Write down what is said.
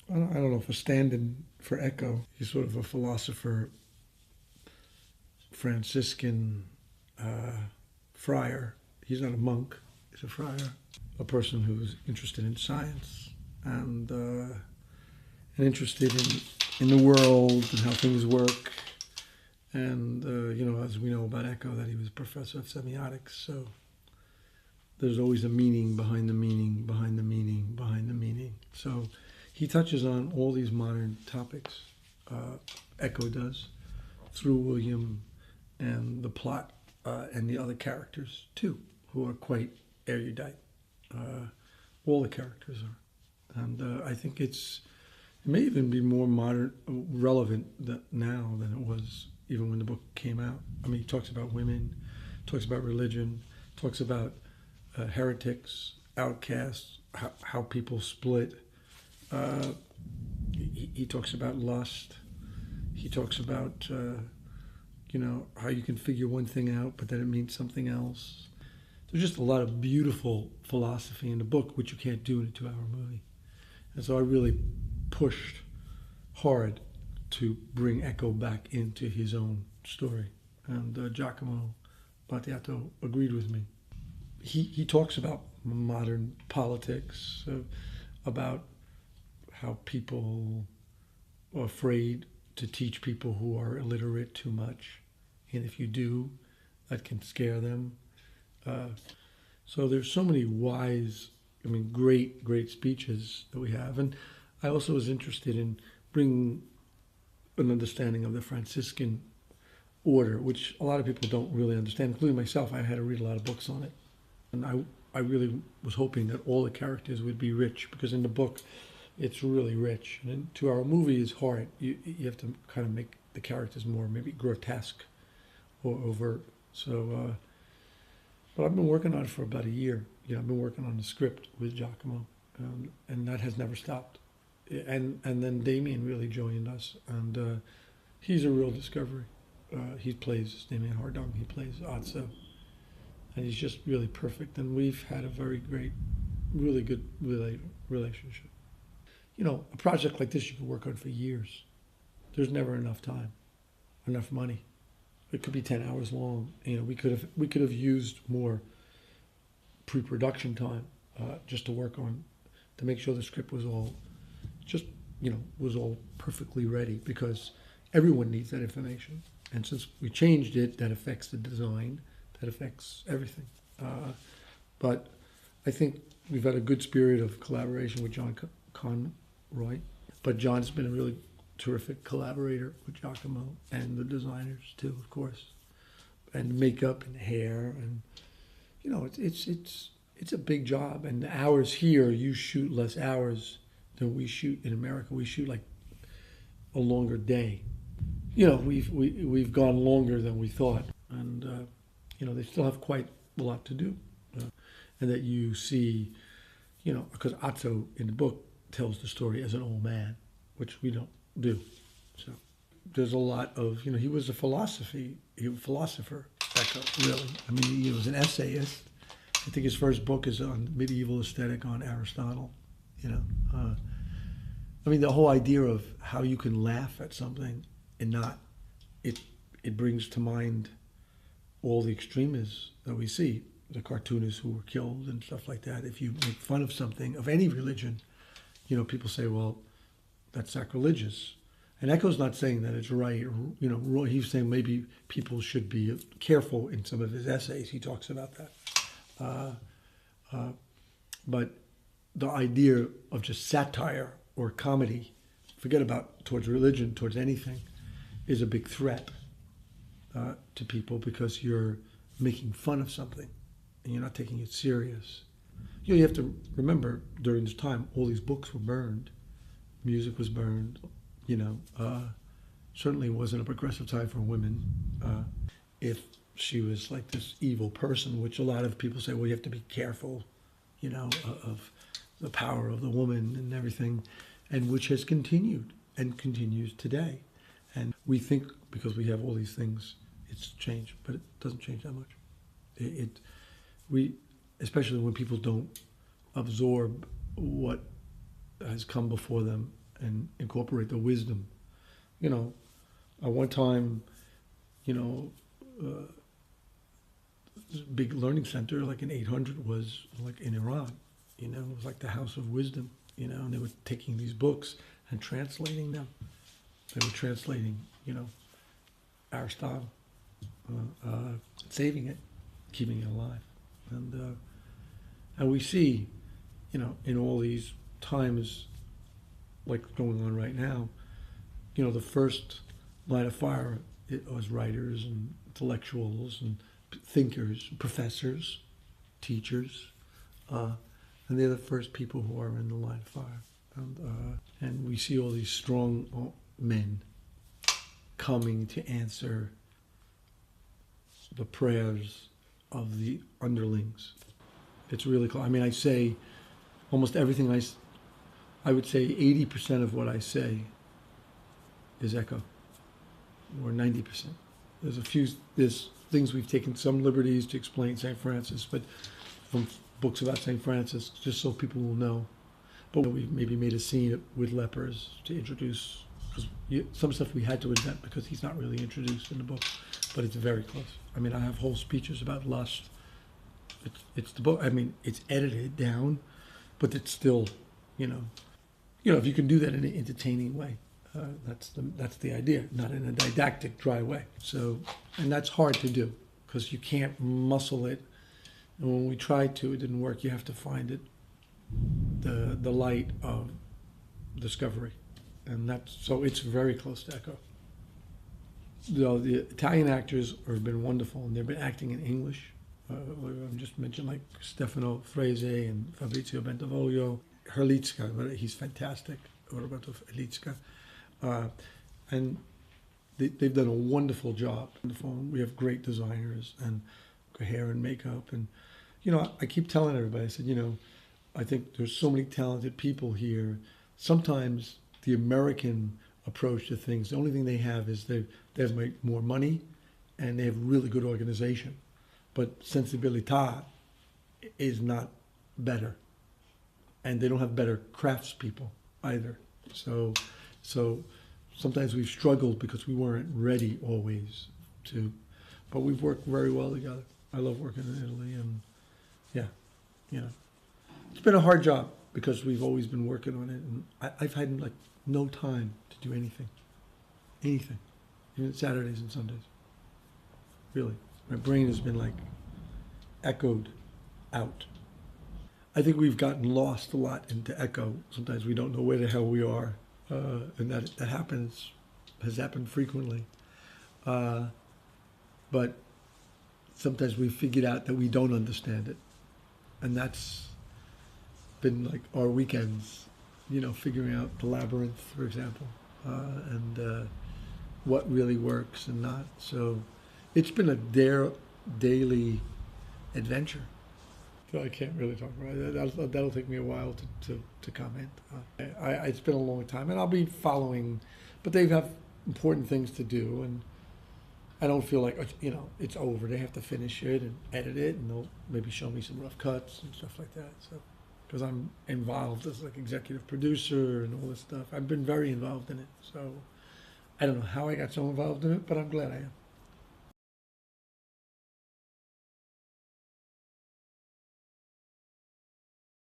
I don't know if a stand-in for Echo. He's sort of a philosopher, Franciscan friar. He's not a monk, he's a friar. A person who's interested in science and interested in the world and how things work. And, as we know about Echo, that he was a professor of semiotics, so there's always a meaning behind the meaning, behind the meaning, behind the meaning. So he touches on all these modern topics, Echo does, through William and the plot and the other characters, too, who are quite erudite. All the characters are. And I think it may even be more modern, relevant now than it was even when the book came out. I mean, he talks about women, talks about religion, talks about heretics, outcasts, how people split. He talks about lust. He talks about, how you can figure one thing out, but then it means something else. There's just a lot of beautiful philosophy in the book, which you can't do in a 2-hour movie. And so I really pushed hard to bring Echo back into his own story. And Giacomo Battiato agreed with me. He talks about modern politics, about how people are afraid to teach people who are illiterate too much. And if you do, that can scare them. So there's so many wise, great speeches that we have. And I also was interested in bringing an understanding of the Franciscan order, which a lot of people don't really understand, including myself. I had to read a lot of books on it. And I really was hoping that all the characters would be rich, because in the book, it's really rich. And in 2-hour movie is hard. You have to kind of make the characters more maybe grotesque or overt. So, but I've been working on it for about a year. I've been working on the script with Giacomo, and that has never stopped. And then Damien really joined us, and he's a real discovery. He plays Damien Hardong. He plays Otso, and he's just really perfect. And we've had a very great, really good relationship. A project like this you can work on for years. There's never enough time, enough money. It could be 10 hours long. We could have used more pre-production time just to work on, to make sure the script was all perfectly ready, because everyone needs that information. And since we changed it, that affects the design, that affects everything. But I think we've had a good spirit of collaboration with John Conroy. But John's been a really terrific collaborator with Giacomo and the designers too, of course, and makeup and hair, and it's a big job. And the hours here, you shoot less hours than we shoot in America. We shoot like a longer day. We've gone longer than we thought, and they still have quite a lot to do, and that you see, because Otso in the book tells the story as an old man, which we don't do. So there's a lot of, he was a philosopher, Echo, really. He was an essayist. I think his first book is on medieval aesthetic on Aristotle, the whole idea of how you can laugh at something and not, it brings to mind all the extremists that we see, the cartoonists who were killed and stuff like that. If you make fun of something, of any religion, people say, well, that's sacrilegious. And Echo's not saying that it's right. He's saying maybe people should be careful. In some of his essays, he talks about that. But the idea of just satire or comedy, forget about towards religion, towards anything, is a big threat to people, because you're making fun of something and you're not taking it serious. You have to remember, during this time, all these books were burned. Music was burned, certainly wasn't a progressive time for women. If she was like this evil person, which a lot of people say, well, you have to be careful, of the power of the woman and everything, and which has continued and continues today. And we think because we have all these things, it's changed, but it doesn't change that much. Especially when people don't absorb what has come before them and incorporate the wisdom. You know, at one time, you know, this big learning center, like in 800, was like in Iran. You know, it was like the house of wisdom. You know, and they were taking these books and translating them. They were translating, you know, Aristotle, saving it, keeping it alive, and we see, you know, in all these times, like going on right now, you know, the first line of fire, it was writers and intellectuals and thinkers, professors, teachers, and they're the first people who are in the line of fire. And we see all these strong men coming to answer the prayers of the underlings. It's really cool. I mean, I say almost everything I would say 80% of what I say is echo, or 90%. There's things we've taken some liberties to explain St. Francis, but from books about St. Francis, just so people will know. But we maybe made a scene with lepers to introduce, because some stuff we had to invent because he's not really introduced in the book, but it's very close. I mean, I have whole speeches about lust. It's the book. I mean, it's edited down, but it's still, you know, if you can do that in an entertaining way, that's the idea, not in a didactic, dry way. So, and that's hard to do because you can't muscle it. And when we tried to, it didn't work. You have to find it, the light of discovery, and so it's very close to echo. The Italian actors have been wonderful, and they've been acting in English. I just mentioned like Stefano Frese and Fabrizio Bentivoglio, Herlitzka, he's fantastic. Roberto Herlitzka, and they've done a wonderful job. We have great designers and hair and makeup, and you know, I keep telling everybody, I said, you know, I think there's so many talented people here. Sometimes the American approach to things, the only thing they have is they have more money and they have really good organization, but sensibilità is not better, and they don't have better craftspeople either. So sometimes we've struggled because we weren't ready always to, but we've worked very well together. I love working in Italy, and yeah, you know, it's been a hard job because we've always been working on it, and I've had like no time to do anything, even Saturdays and Sundays. Really, my brain has been like echoed out. I think we've gotten lost a lot into echo. Sometimes we don't know where the hell we are, and that has happened frequently. But sometimes we figured out that we don't understand it, and that's been like our weekends, you know, figuring out the labyrinth, for example, and what really works and not. So it's been a daily adventure. So I can't really talk about it. That'll take me a while to comment. It's been a long time, and I'll be following, but they have important things to do, and I don't feel like, you know, it's over. They have to finish it and edit it, and they'll maybe show me some rough cuts and stuff like that. So, because I'm involved as like executive producer and all this stuff, I've been very involved in it. So I don't know how I got so involved in it, but I'm glad I am.